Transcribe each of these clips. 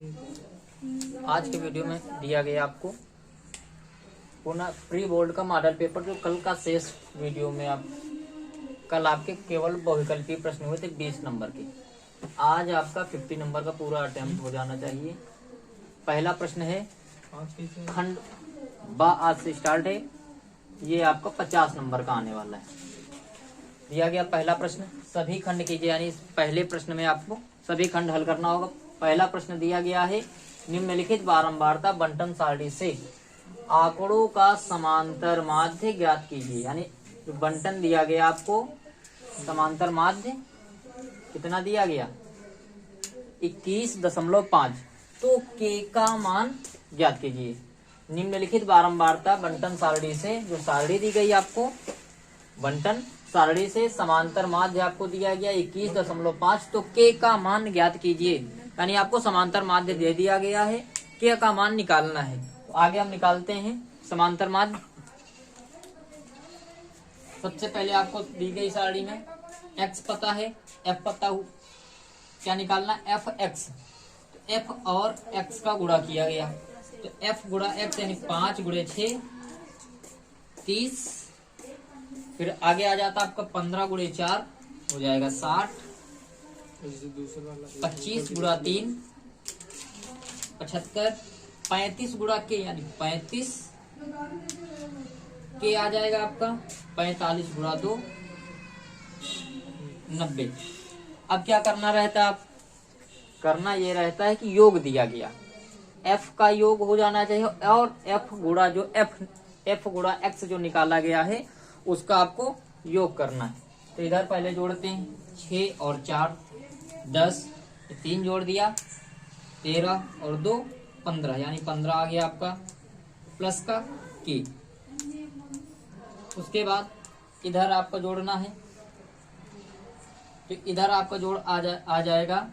आज के वीडियो में दिया गया आपको पुनः प्री बोर्ड का मॉडल पेपर, जो कल का शेष वीडियो में आप कल आपके केवल बहुविकल्पीय प्रश्न हुए थे 20 नंबर के। आज आपका 50 नंबर का पूरा अटेम्प्ट हो जाना चाहिए। पहला प्रश्न है खंड बा, आज से स्टार्ट है, ये आपका 50 नंबर का आने वाला है। दिया गया पहला प्रश्न, सभी खंड कीजिए, यानी पहले प्रश्न में आपको सभी खंड हल करना होगा। पहला प्रश्न दिया गया है, निम्नलिखित बारंबारता बंटन सारणी से आंकड़ों का समांतर माध्य ज्ञात कीजिए। यानी जो बंटन दिया गया आपको समांतर माध्य कितना दिया गया 21.5, तो के का मान ज्ञात कीजिए। निम्नलिखित बारंबारता बंटन सारणी से, जो सारणी दी गई आपको बंटन सारणी से समांतर माध्य आपको दिया गया 21.5, तो के का मान ज्ञात कीजिए। यानी आपको समांतर माध्य दे दिया गया है, के का मान निकालना है। तो आगे हम निकालते हैं समांतर माध्य। सबसे पहले आपको दी गई सारणी में x पता है, f पता हो, क्या निकालना f x, तो f और x का गुणा किया गया, तो f गुणा x यानी 5 गुणे 6 30, फिर आगे आ जाता आपका 15 गुणे 4 हो जाएगा 60, 25 गुणा 3 75, 35 गुणा के यानी 35 के आ जाएगा आपका 45 गुणा 2 90। अब क्या करना रहता है, आप करना ये रहता है कि योग दिया गया f का योग हो जाना चाहिए, और f गुणा जो f गुणा x जो निकाला गया है उसका आपको योग करना है। तो इधर पहले जोड़ते हैं, 6 और 4 10, 3 जोड़ दिया 13 और 2 15, यानी 15 आ गया आपका प्लस का की। उसके बाद इधर आपका जोड़ना है, तो इधर आपका जोड़ आ जाएगा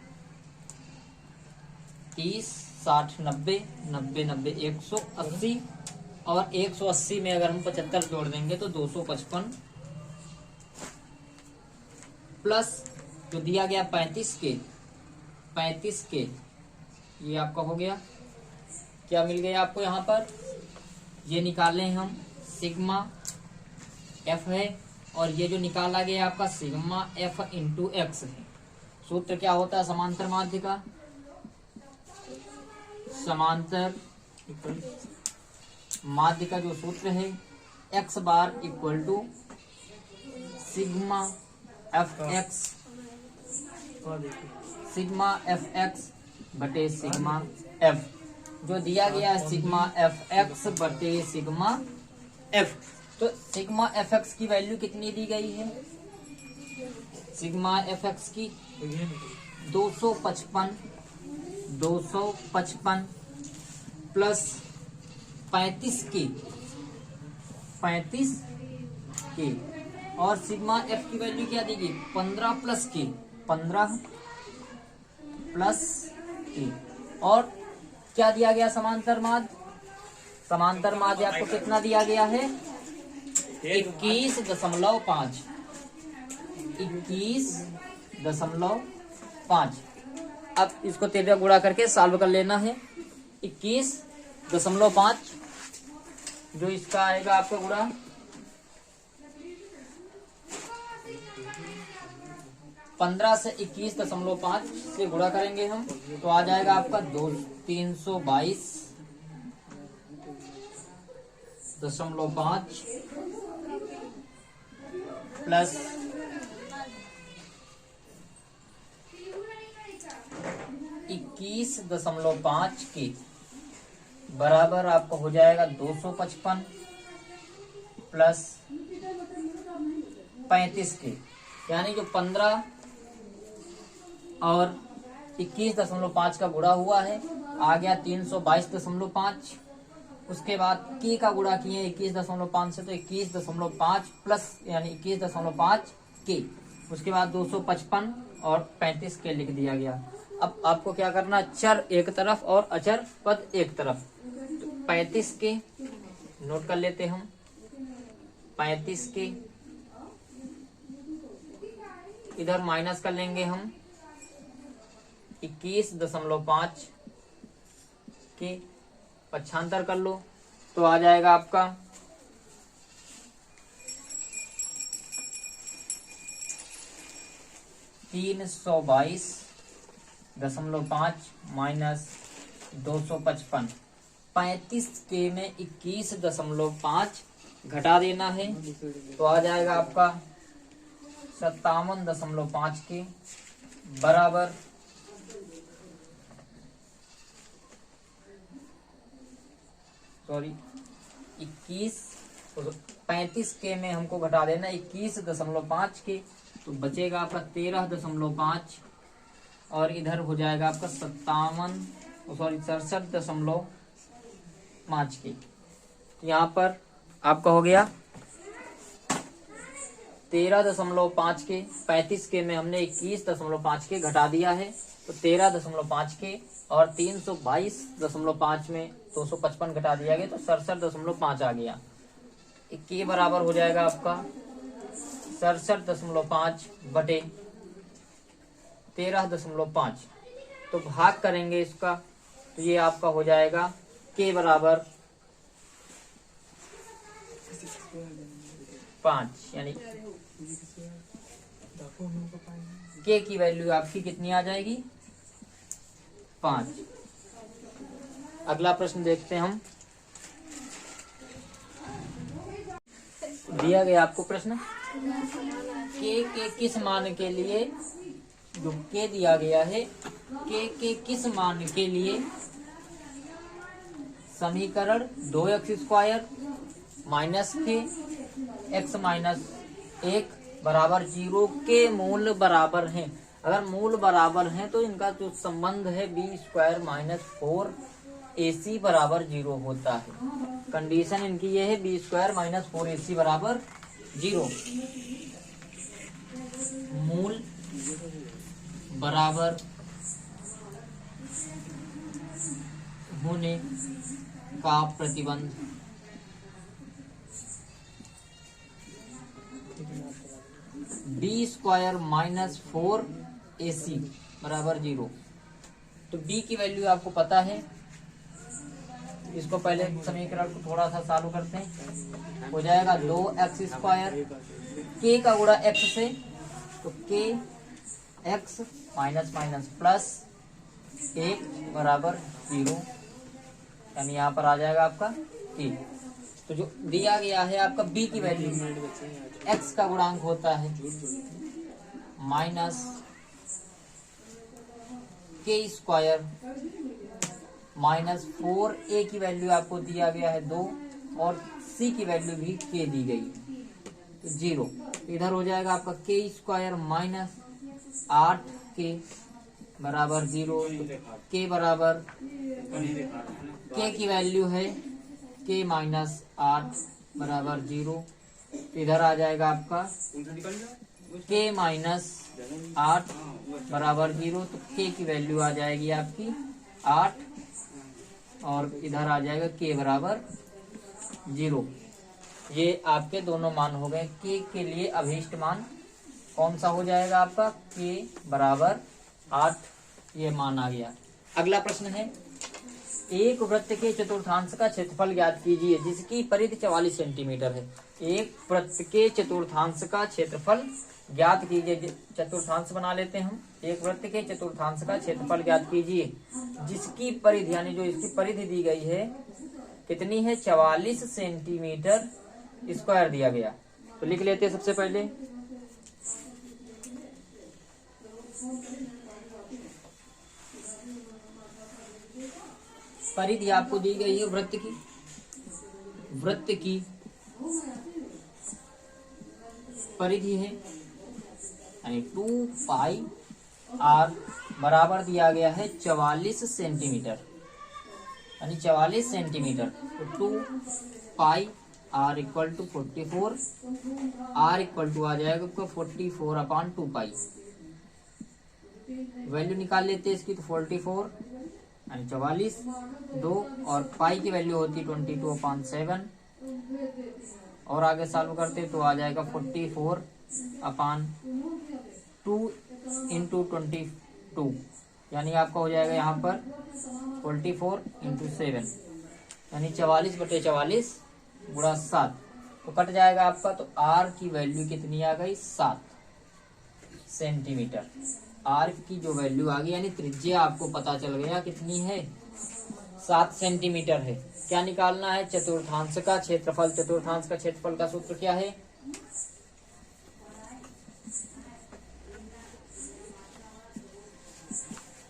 30 60 90 90 90 180, और 180 में अगर हम 75 जोड़ देंगे तो 255, प्लस जो दिया गया 35 के ये आपका हो गया। क्या मिल गया आपको यहाँ पर, ये निकाले हम सिग्मा f है, और ये जो निकाला गया आपका सिग्मा f इंटू एक्स है। सूत्र क्या होता है समांतर माध्य का, समांतर माध्य का जो सूत्र है x bar equal to sigma f x बटे सिग्मा एफ, जो दिया गया है सिग्मा एफ एक्स बटे सिग्मा एफ। तो सिग्मा एफ एक्स की वैल्यू कितनी दी गई है, सिग्मा एफ एक्स की 255 प्लस 35 की, और सिग्मा एफ की वैल्यू क्या दी गई 15 प्लस की, और क्या दिया गया समांतर माध्य आपको कितना दिया गया है 21.5। अब इसको 13 गुणा करके सॉल्व कर लेना है। 21.5 जो इसका आएगा आपका गुणा 15 से 21.5 से गुणा करेंगे हम, तो आ जाएगा आपका 322.5 प्लस 21.5 की बराबर आपको हो जाएगा 255 प्लस 35 की, यानी जो 15 और 21.5 का गुणा हुआ है आ गया 322.5। उसके बाद के का गुणा किए 21.5 से, तो 21.5 प्लस यानी 21.5 के, उसके बाद 255 और 35 के लिख दिया गया। अब आपको क्या करना, चर एक तरफ और अचर पद एक तरफ। तो 35 के नोट कर लेते हम, 35 के इधर माइनस कर लेंगे हम 21.5 के पक्षांतर कर लो तो आ जाएगा आपका 322.5 माइनस 255। 35 के में 21.5 घटा देना है तो आ जाएगा आपका 57.5 के बराबर 35 के में हमको घटा देना 21.5 के, तो बचेगा आपका 13.5 और इधर हो जाएगा आपका 67.5 के। तो यहाँ पर आपका हो गया 13.5 के, 35 के में हमने 21.5 के घटा दिया है तो 13.5 के, और 322.5 में 255 घटा दिया गया तो 67.5 आ गया। के बराबर हो जाएगा आपका 67.5 बटे 13.5। तो भाग करेंगे इसका तो ये आपका हो जाएगा के बराबर 5, यानी के की वैल्यू आपकी कितनी आ जाएगी 5। अगला प्रश्न देखते हैं हम। दिया गया आपको प्रश्न के किस मान के लिए, जो के दिया गया है, के किस मान के लिए समीकरण 2x² माइनस के x माइनस 1 बराबर 0 के मूल बराबर हैं। अगर मूल बराबर हैं तो इनका जो संबंध है b² माइनस 4ac बराबर 0 होता है। कंडीशन इनकी ये है b² माइनस 4ac बराबर 0। मूल बराबर होने का प्रतिबंध b² माइनस 4ac बराबर 0। तो b की वैल्यू आपको पता है, इसको पहले समीकरण को थोड़ा सा चालू करते हैं। हो जाएगा 2x² के का गुणा x से, तो के x माइनस माइनस प्लस 1 बराबर 0, यानी यहाँ पर आ जाएगा आपका के। तो जो दिया गया है आपका b की वैल्यू x का गुणांक होता है माइनस k² माइनस 4a की वैल्यू आपको दिया गया है 2 और c की वैल्यू भी k दी गई तो 0। इधर हो जाएगा आपका k² माइनस 8k बराबर 0। k बराबर k की वैल्यू है k माइनस 8 बराबर 0। इधर आ जाएगा आपका k माइनस 8 बराबर 0, तो k की वैल्यू आ जाएगी आपकी 8 और इधर आ जाएगा k बराबर 0। ये आपके दोनों मान हो गए। k के लिए अभीष्ट मान कौन सा हो जाएगा आपका k बराबर 8, ये मान आ गया। अगला प्रश्न है, एक वृत्त के चतुर्थांश का क्षेत्रफल ज्ञात कीजिए जिसकी परिधि 44 सेंटीमीटर है। एक वृत्त के चतुर्थांश का क्षेत्रफल ज्ञात कीजिए। चतुर्थांश बना लेते हैं हम। एक वृत्त के चतुर्थांश का क्षेत्रफल ज्ञात कीजिए जिसकी परिधि, यानी जो इसकी परिधि दी गई है कितनी है 44 सेंटीमीटर स्क्वायर दिया गया। तो लिख लेते हैं सबसे पहले परिधि आपको दी गई है वृत्त की परिधि है, यानी 2 पाई r बराबर दिया गया है 44 सेंटीमीटर, यानी 44 सेंटीमीटर। तो 2 pi r equal to 44, r equal to आ जाएगा 44/2 पाई। वैल्यू निकाल लेते हैं इसकी, तो 44 यानी 44, 2 और पाई की वैल्यू होती 22/7 और आगे सॉल्व करते तो आ जाएगा 44/2 इंटू 22 यानी आपका हो जाएगा यहाँ पर 44 इंटू 7 यानी 44/44 गुणा 7, तो कट जाएगा आपका। तो आर की वैल्यू कितनी आ गई? 7 सेंटीमीटर। आर की जो वैल्यू आ गई यानी त्रिज्या आपको पता चल गया कितनी है, 7 सेंटीमीटर है। क्या निकालना है? चतुर्थांश का क्षेत्रफल। चतुर्थांश का क्षेत्रफल का सूत्र क्या है?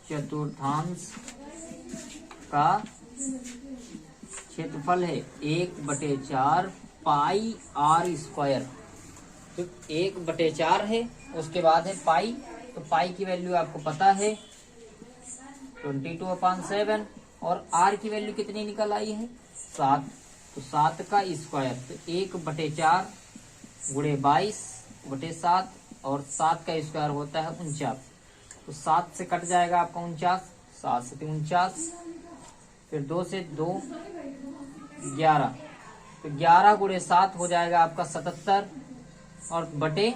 चतुर्थांश का क्षेत्रफल है 1/4 पाई आर स्क्वायर। तो 1/4 है, उसके बाद है पाई। तो पाई की वैल्यू आपको पता है 22/7 और आर की वैल्यू कितनी निकल आई है? 7। तो 7 का स्क्वायर, तो 1/4 गुणे 22/7 और 7 का स्क्वायर होता है 49। तो 7 से कट जाएगा आपका 49, 7 से 49, फिर 2 से 2 11। तो 11 गुणे 7 हो जाएगा आपका 77 और बटे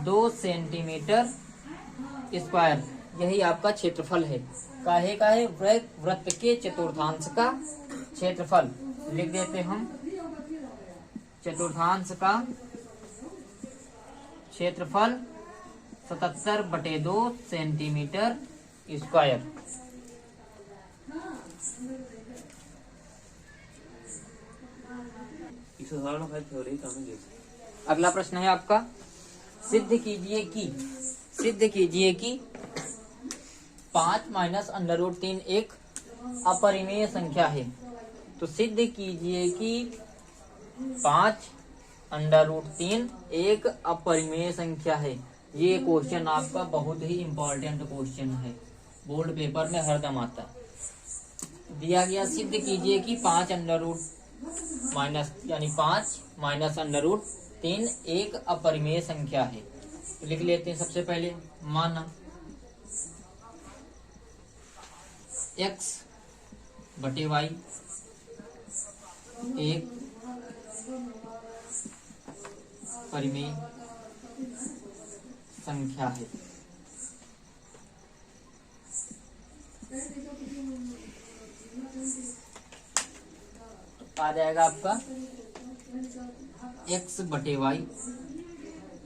2 सेंटीमीटर स्क्वायर। यही आपका क्षेत्रफल है। काहे का है? वृत्त के चतुर्थांश का क्षेत्रफल। लिख देते हम चतुर्थांश का क्षेत्रफल 77/2 सेंटीमीटर स्क्वायर। अगला प्रश्न है आपका, सिद्ध कीजिए कि 5 माइनस √3 एक अपरिमेय संख्या है। तो सिद्ध कीजिए कि 5 √3 एक अपरिमेय संख्या है। ये क्वेश्चन आपका बहुत ही इम्पोर्टेंट क्वेश्चन है, बोर्ड पेपर में हरदम आता है। दिया गया सिद्ध कीजिए कि 5 माइनस √3 एक अपरिमेय संख्या है। तो लिख लेते हैं सबसे पहले, माना x/y एक परिमेय संख्या है। तो आ जाएगा आपका x/y,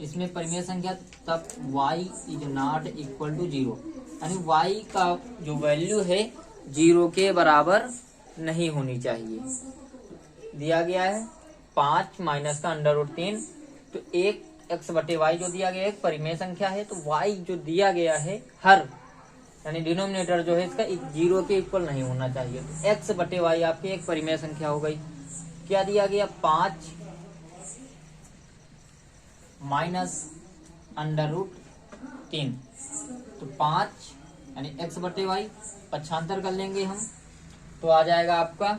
इसमें परिमेय संख्या तब y is not equal to 0, यानी y का जो वैल्यू है 0 के बराबर नहीं होनी चाहिए। दिया गया है 5 माइनस का √3, तो एक x/y जो दिया गया है एक परिमेय संख्या है, तो y जो दिया गया है हर यानी डिनोमिनेटर जो है इसका 0 के इक्वल नहीं होना चाहिए। तो x/y आपकी एक परिमेय संख्या हो गई। क्या दिया गया? 5 माइनस √3, तो 5 यानी x/y पक्षांतर कर लेंगे हम, तो आ जाएगा आपका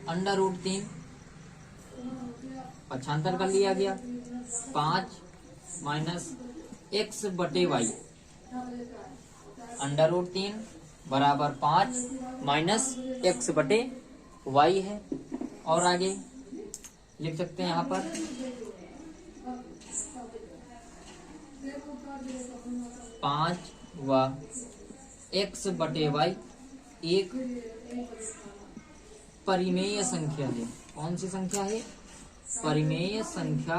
√3 पक्षांतर कर लिया गया। 5 माइनस x/y √3 बराबर 5 माइनस x/y है। और आगे लिख सकते हैं यहाँ पर 5 व x/y एक परिमेय संख्या है। कौन सी संख्या है? परिमेय संख्या,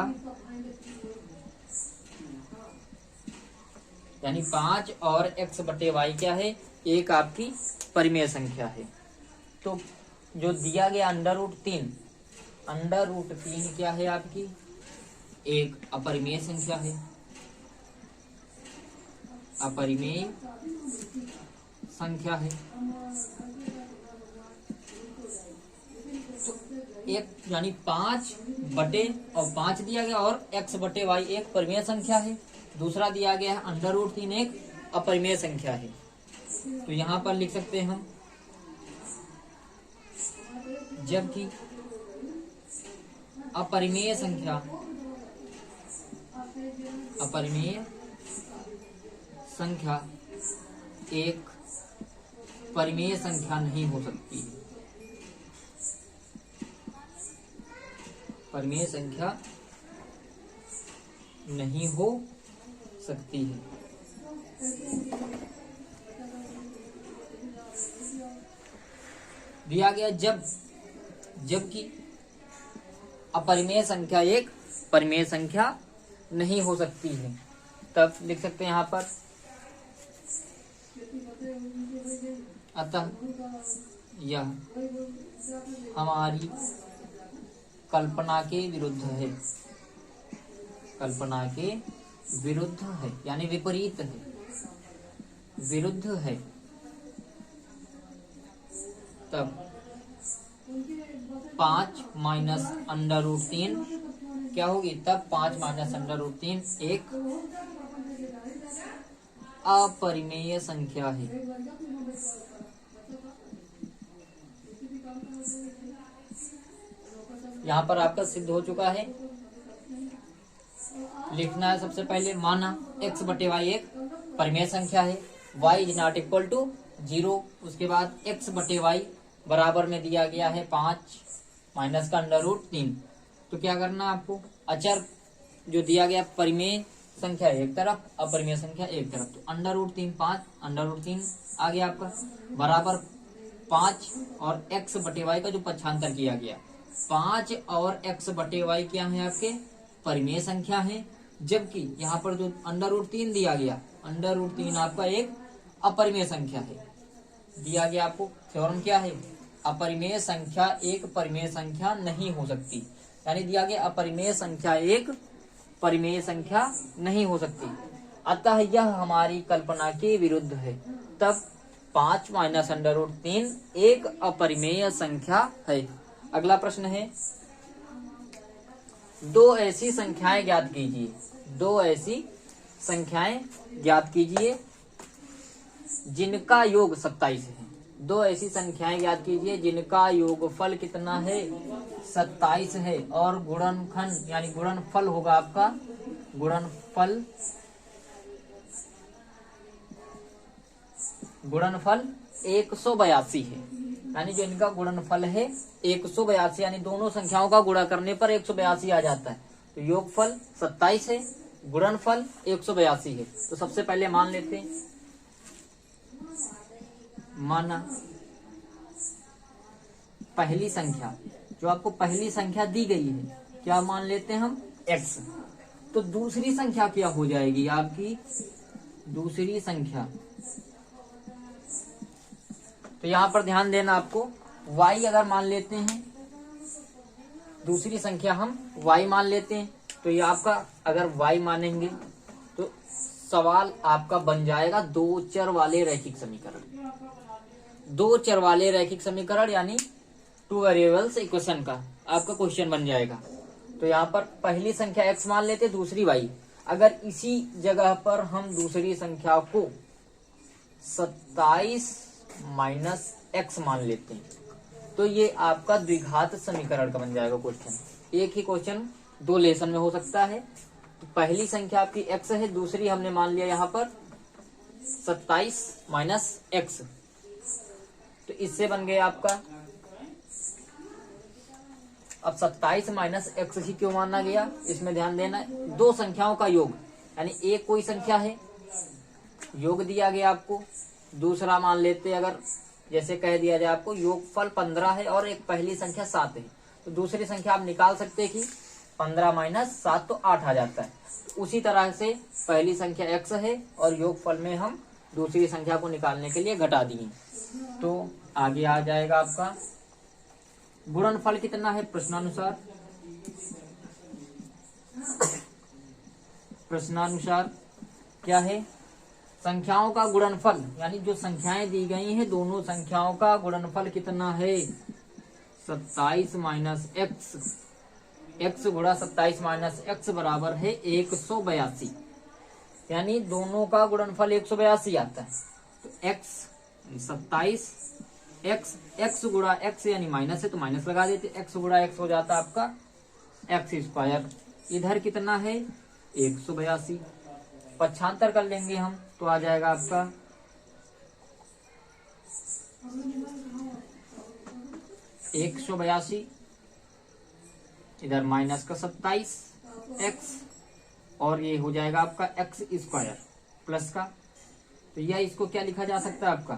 यानी 5 और x/y क्या है? एक आपकी परिमेय संख्या है। तो जो दिया गया √3 क्या है आपकी? एक अपरिमेय संख्या है, अपरिमेय संख्या है। तो एक यानी 5 बटे और 5 दिया गया और x/y एक परिमेय संख्या है। दूसरा दिया गया है √3 एक अपरिमेय संख्या है। तो यहाँ पर लिख सकते हैं हम, जबकि अपरिमेय संख्या एक परिमेय संख्या नहीं हो सकती है। परिमेय संख्या नहीं हो सकती है। दिया गया जबकि अपरिमेय संख्या एक परिमेय संख्या नहीं हो सकती है, तब लिख सकते हैं यहाँ पर अतः यह हमारी कल्पना के विरुद्ध है, कल्पना के विरुद्ध है यानी विपरीत है, विरुद्ध है। तब 5 माइनस अंडर रूट 3 क्या होगी? तब 5 माइनस अंडर रूट 3 एक अपरिमेय संख्या है। यहाँ पर आपका सिद्ध हो चुका है। लिखना है सबसे पहले, माना x बटे वाई एक परिमेय संख्या है, y is not equal to 0। उसके बाद x बटे वाई बराबर में दिया गया है 5 माइनस का अंडर रूट 3। तो क्या करना है आपको? अचर जो दिया गया परिमेय संख्या एक तरफ, अपरिमेय संख्या एक तरफ, तो अंडर रूट 3 5 अंडर रूट 3 आ गया आपका बराबर 5 और x बटे वाई का जो पक्षांतर किया गया 5 और x बटे वाई क्या है आपके? परिमेय संख्या है। जबकि यहाँ पर जो अंडर रूट 3 दिया गया, अंडर रूट 3 आपका एक अपरिमेय संख्या है। दिया गया आपको थ्योरम क्या है? अपरिमेय संख्या एक परिमेय संख्या नहीं हो सकती, यानी दिया गया अपरिमेय संख्या एक परिमेय संख्या नहीं हो सकती, अतः यह हमारी कल्पना के विरुद्ध है। तब 5 माइनस अंडर रूट 3 एक अपरिमेय संख्या है। अगला प्रश्न है, दो ऐसी संख्याएं ज्ञात कीजिए, दो ऐसी संख्याएं ज्ञात कीजिए जिनका योग 27 है। दो ऐसी संख्याएं ज्ञात कीजिए जिनका योगफल कितना है? 27 है, और गुणनखंड यानी गुणनफल होगा आपका, गुणनफल 182 है, यानी जो इनका गुणनफल है 182, यानी दोनों संख्याओं का गुणा करने पर 182 आ जाता है। तो योगफल 27 है, गुणनफल 182 है। तो सबसे पहले मान लेते हैं, माना पहली संख्या, जो आपको पहली संख्या दी गई है, क्या मान लेते हैं हम? x। तो दूसरी संख्या क्या हो जाएगी आपकी? दूसरी संख्या, तो यहां पर ध्यान देना आपको, y अगर मान लेते हैं, दूसरी संख्या हम y मान लेते हैं, तो ये आपका अगर y मानेंगे तो सवाल आपका बन जाएगा दो चर वाले रैखिक समीकरण। दो चर वाले रैखिक समीकरण यानी 2 वेरिएबल्स इक्वेशन का आपका क्वेश्चन बन जाएगा। तो यहाँ पर पहली संख्या x मान लेते, दूसरी y। अगर इसी जगह पर हम दूसरी संख्या को 27 माइनस x मान लेते हैं, तो ये आपका द्विघात समीकरण का बन जाएगा क्वेश्चन। एक ही क्वेश्चन दो लेसन में हो सकता है। तो पहली संख्या आपकी x है, दूसरी हमने मान लिया यहाँ पर 27 माइनस x। तो इससे बन गया आपका, अब 27 माइनस एक्स ही क्यों माना गया, इसमें ध्यान देना, दो संख्याओं का योग, यानी एक कोई संख्या है, योग दिया गया आपको, दूसरा मान लेते अगर जैसे कह दिया जाए आपको योगफल 15 है और एक पहली संख्या 7 है, तो दूसरी संख्या आप निकाल सकते हैं कि 15 माइनस 7 तो 8 आ जाता है। उसी तरह से पहली संख्या x है और योगफल में हम दूसरी संख्या को निकालने के लिए घटा दिए, तो आगे आ जाएगा आपका गुणनफल कितना है प्रश्नानुसार। प्रश्नानुसार क्या है? संख्याओं का गुणनफल, यानी जो संख्याएं दी गई हैं दोनों संख्याओं का गुणनफल कितना है? 27 माइनस एक्स, एक्स गुणा 27 माइनस एक्स बराबर है 182, यानी दोनों का गुणनफल 182 आता है। तो एक्स 27 एक्स, एक्स गुणा एक्स यानी माइनस है तो माइनस लगा देते, एक्स गुणा एक्स हो जाता है आपका एक्स स्क्वायर। इधर कितना है? 182। पक्षांतर कर लेंगे हम तो आ जाएगा आपका 182, इधर माइनस का 27 एक्स और ये हो जाएगा आपका एक्स स्क्वायर प्लस का तो यह इसको क्या लिखा जा सकता है आपका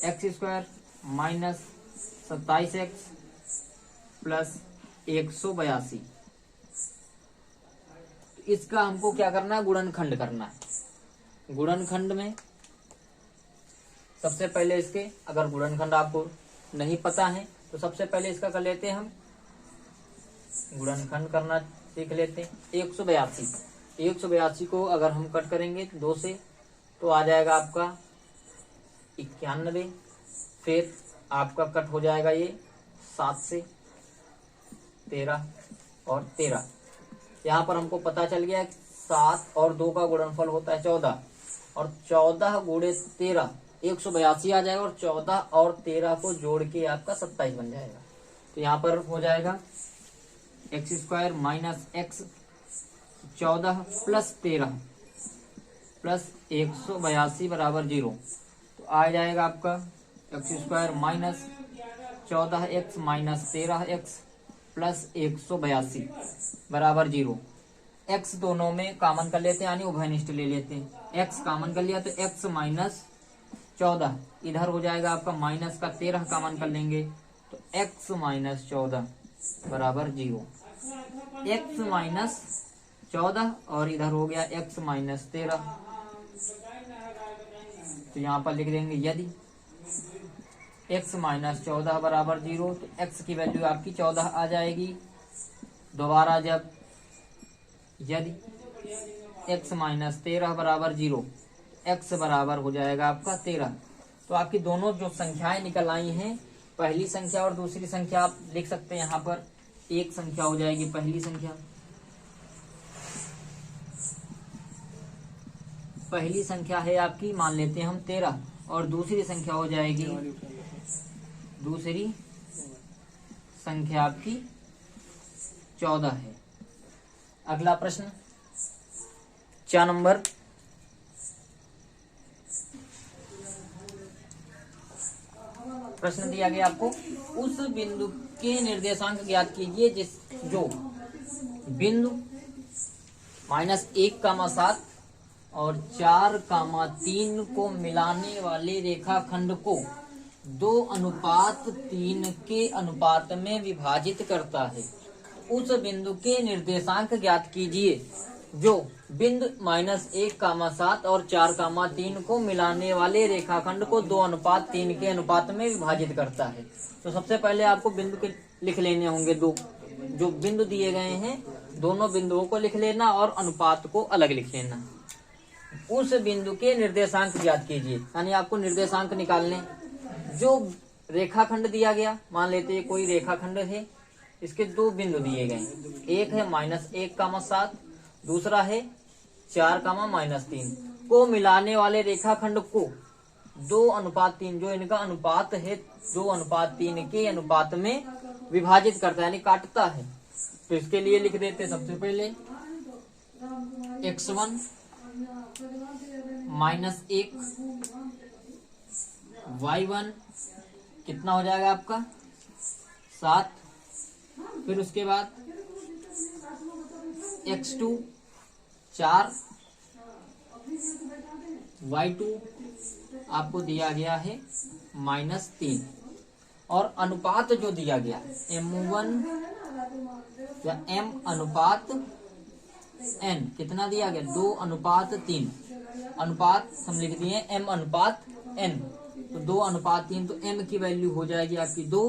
x² माइनस 27x प्लस 182। इसका हमको क्या करना है, गुणनखंड करना है। गुणनखंड में सबसे पहले इसके अगर गुणनखंड आपको नहीं पता है तो सबसे पहले इसका कर लेते हैं हम गुणनखंड करना सीख लेते हैं। 182 को अगर हम कट करेंगे 2 से तो आ जाएगा आपका 91। फिर आपका कट हो जाएगा ये 7 से 13 और 13। यहाँ पर हमको पता चल गया 7 और 2 का गुणनफल होता है 14 और 14 गुणे 13 182 आ जाएगा और 14 और 13 को जोड़ के आपका 27 बन जाएगा। तो यहाँ पर हो जाएगा x² minus x 14 plus 13 plus 182 बराबर 0। तो आ जाएगा आपका x² minus 14x minus 13x plus 182 बराबर 0। x दोनों में कॉमन कर लेते हैं यानी उभयनिष्ठ ले लेते हैं। x कॉमन कर लिया तो x माइनस 14 इधर हो जाएगा आपका माइनस का 13 कॉमन कर लेंगे तो x माइनस 14 बराबर 0। x माइनस 14 और इधर हो गया x माइनस 13। तो यहाँ पर लिख देंगे यदि x माइनस 14 बराबर 0 तो x की वैल्यू आपकी 14 आ जाएगी। दोबारा जब यदि x माइनस 13 बराबर 0 x बराबर हो जाएगा आपका 13। तो आपकी दोनों जो संख्याएं निकल आई हैं, पहली संख्या और दूसरी संख्या आप लिख सकते हैं। यहाँ पर एक संख्या हो जाएगी पहली संख्या है आपकी, मान लेते हैं हम 13 और दूसरी संख्या हो जाएगी दूसरी संख्या आपकी 14 है। अगला प्रश्न 4 नंबर, प्रश्न दिया गया आपको उस बिंदु के निर्देशांक ज्ञात कीजिए जो बिंदु -1,7 और 4,3 को मिलाने वाले रेखाखंड को 2:3 के अनुपात में विभाजित करता है। उस बिंदु के निर्देशांक ज्ञात कीजिए जो बिंदु -1,7 और 4,3 को मिलाने वाले रेखाखंड को 2:3 के अनुपात में विभाजित करता है। तो सबसे पहले आपको बिंदु के लिख लेने होंगे, दो जो बिंदु दिए गए हैं दोनों बिंदुओं को लिख लेना और अनुपात को अलग लिख लेना। उस बिंदु के निर्देशांक ज्ञात कीजिए यानी आपको निर्देशांक निकालने। जो रेखाखंड दिया गया, मान लेते हैं कोई रेखाखंड है, इसके 2 बिंदु दिए गए, एक है -1,7 दूसरा है 4,-3 को मिलाने वाले रेखाखंड को 2:3 जो इनका अनुपात है 2:3 के अनुपात में विभाजित करता है यानी काटता है। तो इसके लिए लिख देते हैं सबसे पहले x1 -1 y1 कितना हो जाएगा आपका 7। फिर उसके बाद x2 4 y2 आपको दिया गया है -3 और अनुपात जो दिया गया m1 या m अनुपात n कितना दिया गया 2:3। अनुपात हम लिख दिए m अनुपात n तो 2:3 तो m की वैल्यू हो जाएगी आपकी 2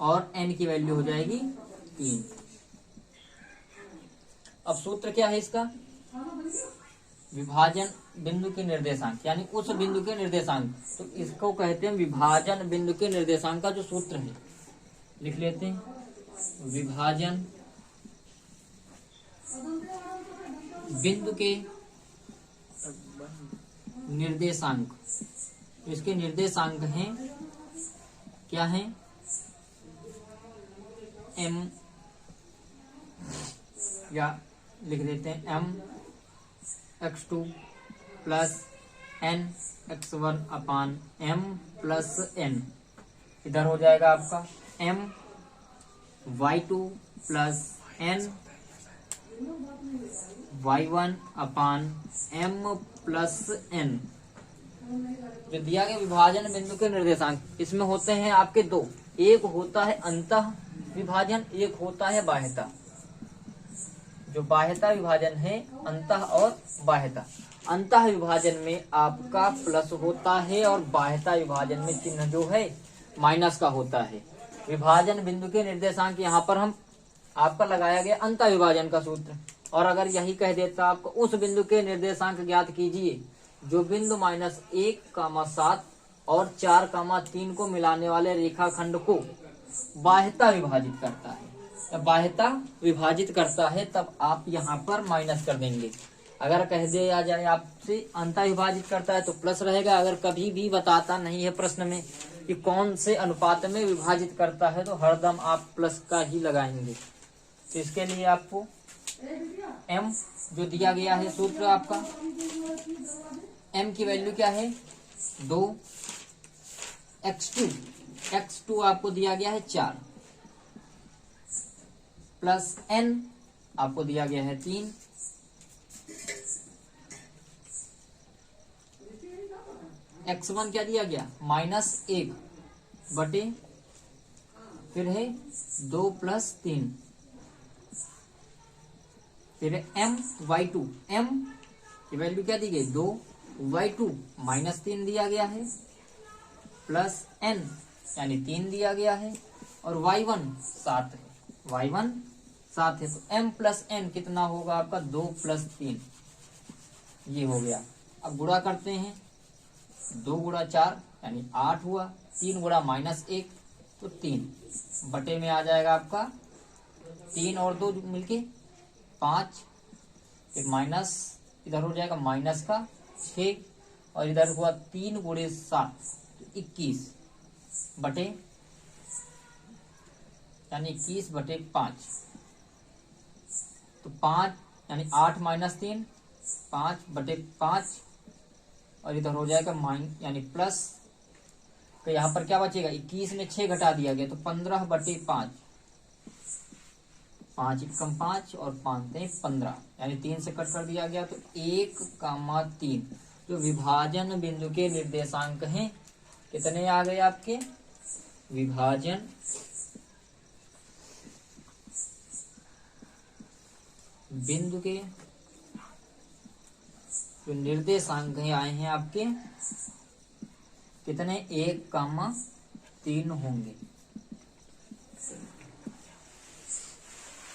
और n की वैल्यू हो जाएगी 3। अब सूत्र क्या है इसका, विभाजन बिंदु के निर्देशांक यानी उस बिंदु के निर्देशांक। तो इसको कहते हैं विभाजन बिंदु के निर्देशांक का जो सूत्र है लिख लेते हैं। विभाजन बिंदु के निर्देशांक, इसके निर्देशांक हैं क्या है m या लिख देते हैं m x2 plus n x1 अपान m प्लस n। इधर हो जाएगा आपका m y2 plus n y1 अपान m प्लस n। जो दिया गया विभाजन बिंदु के निर्देशांक, इसमें होते हैं आपके दो, एक होता है अंतः विभाजन, एक होता है बाह्यता। जो बाह्यता विभाजन है, अंतः और बाह्यता। अंतः विभाजन में आपका प्लस होता है और बाह्यता विभाजन में चिन्ह जो है माइनस का होता है। विभाजन बिंदु के निर्देशांक यहाँ पर हम आपका लगाया गया अंतः विभाजन का सूत्र, और अगर यही कह देता आपको उस बिंदु के निर्देशांक ज्ञात कीजिए जो बिंदु -1, 7 और 4, 3 को मिलाने वाले रेखाखंड को बाह्यता विभाजित करता है। जब बाह्यता विभाजित करता है तब आप यहाँ पर माइनस कर देंगे। अगर कह दिया जाए आपसे अंतः विभाजित करता है तो प्लस रहेगा। अगर कभी भी बताता नहीं है प्रश्न में कि कौन से अनुपात में विभाजित करता है तो हरदम आप प्लस का ही लगाएंगे। तो इसके लिए आपको m जो दिया गया है सूत्र आपका, m की वैल्यू क्या है 2, x2 आपको दिया गया है 4, प्लस n आपको दिया गया है 3, x1 क्या दिया गया -1 बटे फिर है 2 + 3, फिर है y2, m की वैल्यू क्या दी गई 2, y2 -3 दिया गया है, प्लस n यानी 3 दिया गया है, और y1 7 है, y1 7 है। तो m + n कितना होगा आपका 2 + 3, ये हो गया। अब गुणा करते हैं, 2 × 4 यानी 8 हुआ, 3 × -1 तो 3 बटे में आ जाएगा आपका 3 और 2 मिलके 5, फिर माइनस इधर हो जाएगा माइनस का 6, और इधर हुआ 3 × 7 तो 21 बटे यानी 21/5, तो 5 यानी 8 - 3 5/5, और इधर हो जाएगा यानी प्लस, तो यहाँ पर क्या बचेगा 21 में 6 घटा दिया गया तो 15/5, 5 × 5 और 5 × 15 यानी 3 से कट कर दिया गया तो 1, 3 जो विभाजन बिंदु के निर्देशांक हैं कितने आ गए आपके, विभाजन बिंदु के जो निर्देशांक हैं आए हैं आपके कितने 1, 3 होंगे।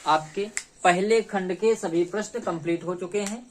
आपके पहले खंड के सभी प्रश्न कंप्लीट हो चुके हैं।